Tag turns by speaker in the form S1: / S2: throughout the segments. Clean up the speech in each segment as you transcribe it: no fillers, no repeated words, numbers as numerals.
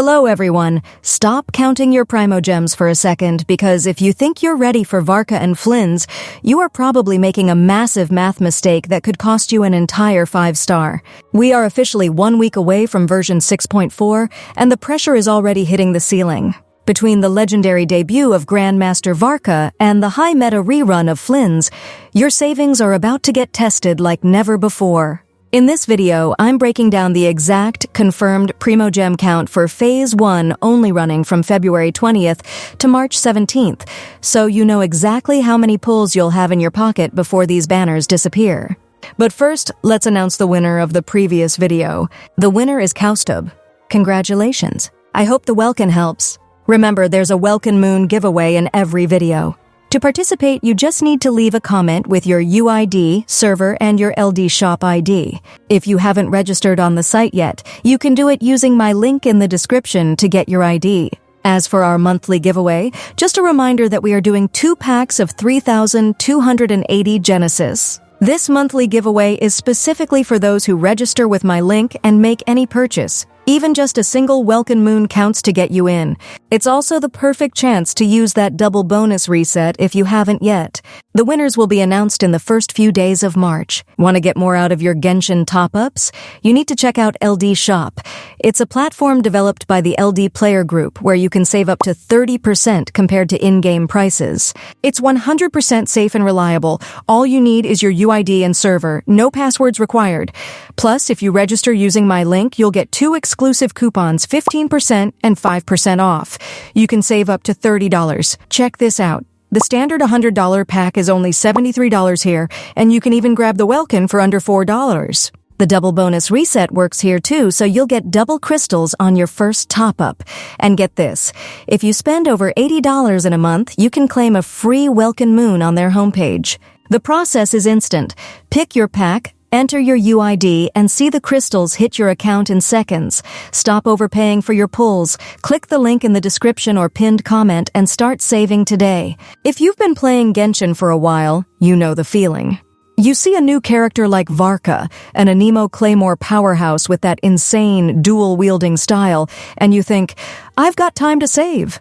S1: Hello everyone! Stop counting your Primogems for a second, because if you think you're ready for Varka and Flins, you are probably making a massive math mistake that could cost you an entire 5-star. We are officially 1 week away from version 6.4, and the pressure is already hitting the ceiling. Between the legendary debut of Grand Master Varka and the high meta rerun of Flins, your savings are about to get tested like never before. In this video, I'm breaking down the exact, confirmed Primogem count for Phase 1 only running from February 20th to March 17th, so you know exactly how many pulls you'll have in your pocket before these banners disappear. But first, let's announce the winner of the previous video. The winner is Kaustub. Congratulations. I hope the Welkin helps. Remember, there's a Welkin Moon giveaway in every video. To participate, you just need to leave a comment with your UID, server, and your LD shop ID. If you haven't registered on the site yet, you can do it using my link in the description to get your ID. As for our monthly giveaway, just a reminder that we are doing 2 packs of 3,280 Genesis. This monthly giveaway is specifically for those who register with my link and make any purchase. Even just a single Welkin Moon counts to get you in. It's also the perfect chance to use that double bonus reset if you haven't yet. The winners will be announced in the first few days of March. Want to get more out of your Genshin top-ups? You need to check out LD Shop. It's a platform developed by the LD Player Group where you can save up to 30% compared to in-game prices. It's 100% safe and reliable. All you need is your UID and server. No passwords required. Plus, if you register using my link, you'll get 2 exclusive coupons, 15% and 5% off. You can save up to $30. Check this out. The standard $100 pack is only $73 here, and you can even grab the Welkin for under $4. The double bonus reset works here too, so you'll get double crystals on your first top-up. And get this, if you spend over $80 in a month, you can claim a free Welkin Moon on their homepage. The process is instant. Pick your pack, enter your UID, and see the crystals hit your account in seconds. Stop overpaying for your pulls. Click the link in the description or pinned comment and start saving today. If you've been playing Genshin for a while, you know the feeling. You see a new character like Varka, an Anemo Claymore powerhouse with that insane dual-wielding style, and you think, I've got time to save.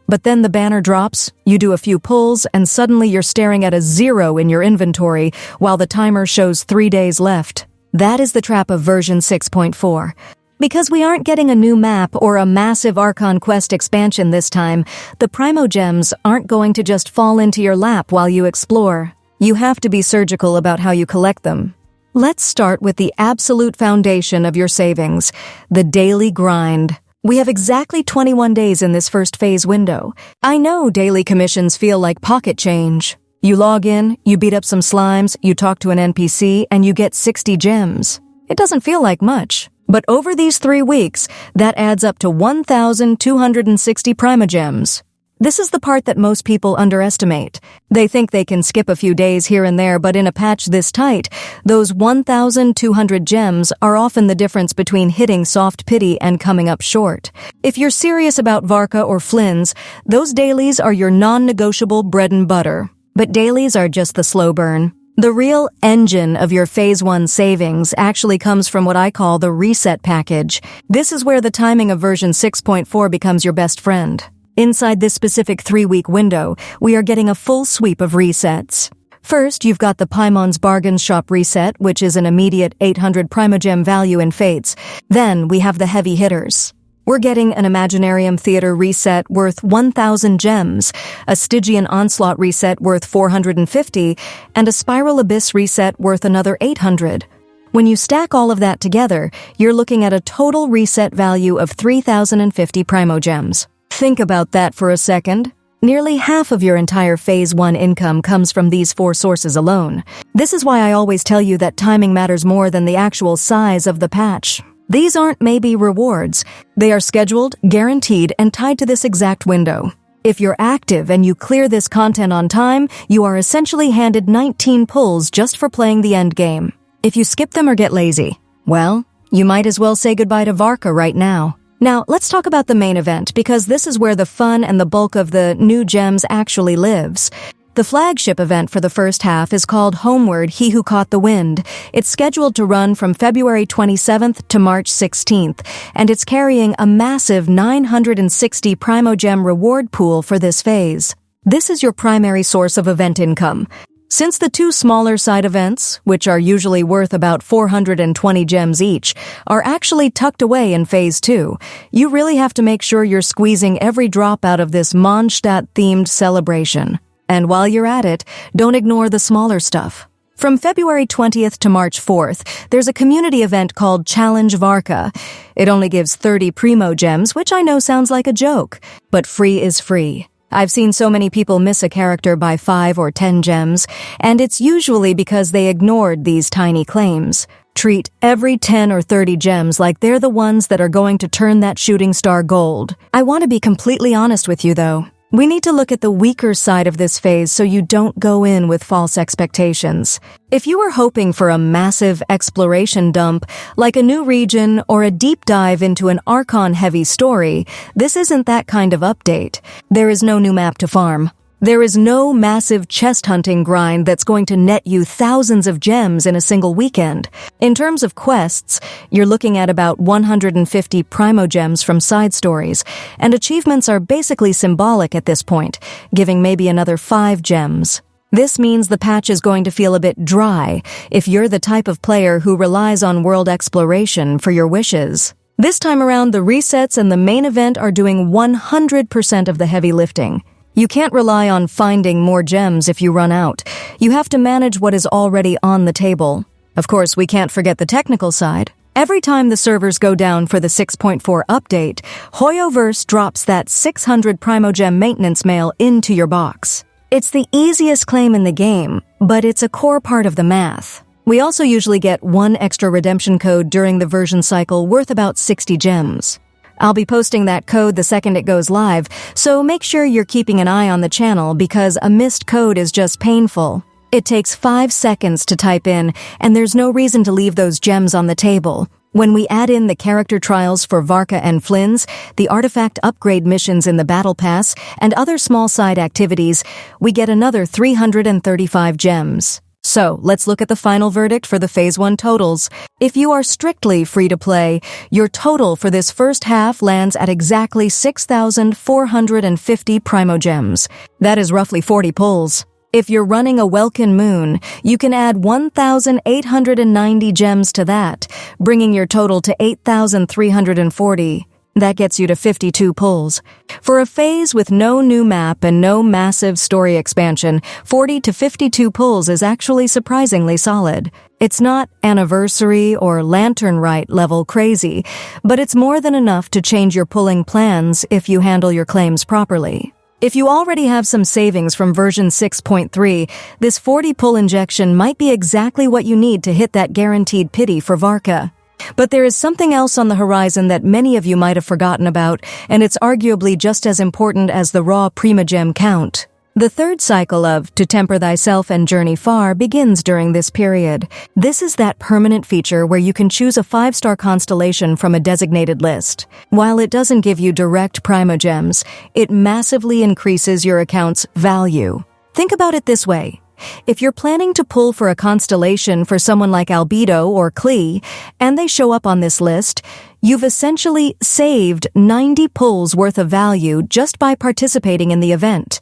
S1: But then the banner drops, you do a few pulls, and suddenly you're staring at a 0 in your inventory while the timer shows 3 days left. That is the trap of version 6.4. Because we aren't getting a new map or a massive Archon Quest expansion this time, the Primogems aren't going to just fall into your lap while you explore. You have to be surgical about how you collect them. Let's start with the absolute foundation of your savings, the daily grind. We have exactly 21 days in this first phase window. I know daily commissions feel like pocket change. You log in, you beat up some slimes, you talk to an NPC, and you get 60 gems. It doesn't feel like much. But over these 3 weeks, that adds up to 1,260 Primogems. This is the part that most people underestimate. They think they can skip a few days here and there, but in a patch this tight, those 1,200 gems are often the difference between hitting soft pity and coming up short. If you're serious about Varka or Flins, those dailies are your non-negotiable bread and butter. But dailies are just the slow burn. The real engine of your Phase 1 savings actually comes from what I call the reset package. This is where the timing of version 6.4 becomes your best friend. Inside this specific 3-week window, we are getting a full sweep of resets. First, you've got the Paimon's Bargains Shop reset, which is an immediate 800 Primogem value in Fates. Then, we have the heavy hitters. We're getting an Imaginarium Theater reset worth 1,000 gems, a Stygian Onslaught reset worth 450, and a Spiral Abyss reset worth another 800. When you stack all of that together, you're looking at a total reset value of 3,050 Primogems. Think about that for a second. Nearly half of your entire Phase 1 income comes from these 4 sources alone. This is why I always tell you that timing matters more than the actual size of the patch. These aren't maybe rewards. They are scheduled, guaranteed, and tied to this exact window. If you're active and you clear this content on time, you are essentially handed 19 pulls just for playing the end game. If you skip them or get lazy, well, you might as well say goodbye to Varka right now. Now, let's talk about the main event, because this is where the fun and the bulk of the new gems actually lives. The flagship event for the first half is called Homeward, He Who Caught the Wind. It's scheduled to run from February 27th to March 16th, and it's carrying a massive 960 Primogem reward pool for this phase. This is your primary source of event income. Since the two smaller side events, which are usually worth about 420 gems each, are actually tucked away in Phase 2, you really have to make sure you're squeezing every drop out of this Mondstadt-themed celebration. And while you're at it, don't ignore the smaller stuff. From February 20th to March 4th, there's a community event called Challenge Varka. It only gives 30 Primogems, which I know sounds like a joke, but free is free. I've seen so many people miss a character by 5 or 10 gems, and it's usually because they ignored these tiny claims. Treat every 10 or 30 gems like they're the ones that are going to turn that shooting star gold. I want to be completely honest with you, though. We need to look at the weaker side of this phase so you don't go in with false expectations. If you were hoping for a massive exploration dump, like a new region or a deep dive into an Archon-heavy story, this isn't that kind of update. There is no new map to farm. There is no massive chest hunting grind that's going to net you thousands of gems in a single weekend. In terms of quests, you're looking at about 150 Primogems from side stories, and achievements are basically symbolic at this point, giving maybe another 5 gems. This means the patch is going to feel a bit dry if you're the type of player who relies on world exploration for your wishes. This time around, the resets and the main event are doing 100% of the heavy lifting. You can't rely on finding more gems if you run out. You have to manage what is already on the table. Of course, we can't forget the technical side. Every time the servers go down for the 6.4 update, Hoyoverse drops that 600 Primogem maintenance mail into your box. It's the easiest claim in the game, but it's a core part of the math. We also usually get 1 extra redemption code during the version cycle worth about 60 gems. I'll be posting that code the second it goes live, so make sure you're keeping an eye on the channel because a missed code is just painful. It takes 5 seconds to type in, and there's no reason to leave those gems on the table. When we add in the character trials for Varka and Flins, the artifact upgrade missions in the Battle Pass, and other small side activities, we get another 335 gems. So, let's look at the final verdict for the Phase 1 totals. If you are strictly free-to-play, your total for this first half lands at exactly 6,450 Primogems. That is roughly 40 pulls. If you're running a Welkin Moon, you can add 1,890 gems to that, bringing your total to 8,340. That gets you to 52 pulls. For a phase with no new map and no massive story expansion, 40 to 52 pulls is actually surprisingly solid. It's not Anniversary or Lantern Rite level crazy, but it's more than enough to change your pulling plans if you handle your claims properly. If you already have some savings from version 6.3, this 40 pull injection might be exactly what you need to hit that guaranteed pity for Varka. But there is something else on the horizon that many of you might have forgotten about, and it's arguably just as important as the raw Primogem count. The third cycle of To Temper Thyself and Journey Far begins during this period. This is that permanent feature where you can choose a 5-star constellation from a designated list. While it doesn't give you direct Primogems, it massively increases your account's value. Think about it this way. If you're planning to pull for a constellation for someone like Albedo or Klee, and they show up on this list, you've essentially saved 90 pulls worth of value just by participating in the event.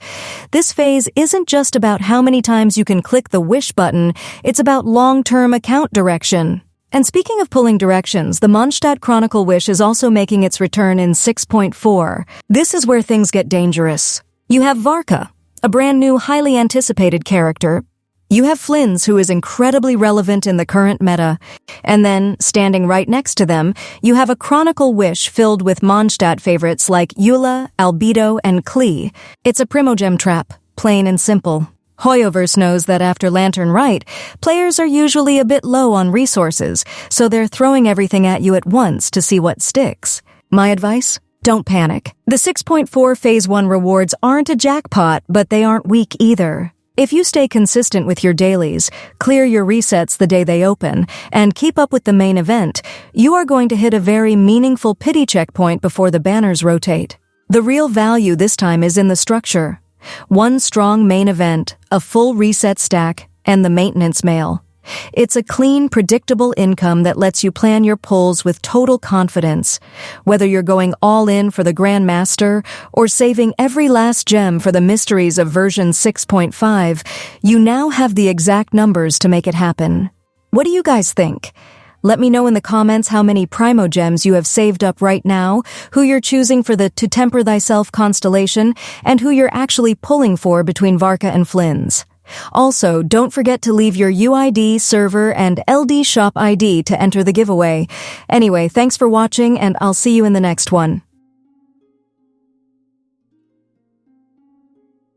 S1: This phase isn't just about how many times you can click the wish button, it's about long-term account direction. And speaking of pulling directions, the Mondstadt Chronicle Wish is also making its return in 6.4. This is where things get dangerous. You have Varka, a brand new, highly anticipated character. You have Flins, who is incredibly relevant in the current meta. And then, standing right next to them, you have a Chronicle Wish filled with Mondstadt favorites like Eula, Albedo, and Klee. It's a Primogem trap, plain and simple. Hoyoverse knows that after Lantern Rite, players are usually a bit low on resources, so they're throwing everything at you at once to see what sticks. My advice? Don't panic. The 6.4 Phase 1 rewards aren't a jackpot, but they aren't weak either. If you stay consistent with your dailies, clear your resets the day they open, and keep up with the main event, you are going to hit a very meaningful pity checkpoint before the banners rotate. The real value this time is in the structure. One strong main event, a full reset stack, and the maintenance mail. It's a clean, predictable income that lets you plan your pulls with total confidence. Whether you're going all in for the Grand Master or saving every last gem for the mysteries of version 6.5, you now have the exact numbers to make it happen. What do you guys think? Let me know in the comments how many Primogems you have saved up right now, who you're choosing for the To Temper Thyself constellation, and who you're actually pulling for between Varka and Flins. Also, don't forget to leave your UID, server, and LD shop ID to enter the giveaway. Anyway, thanks for watching, and I'll see you in the next one.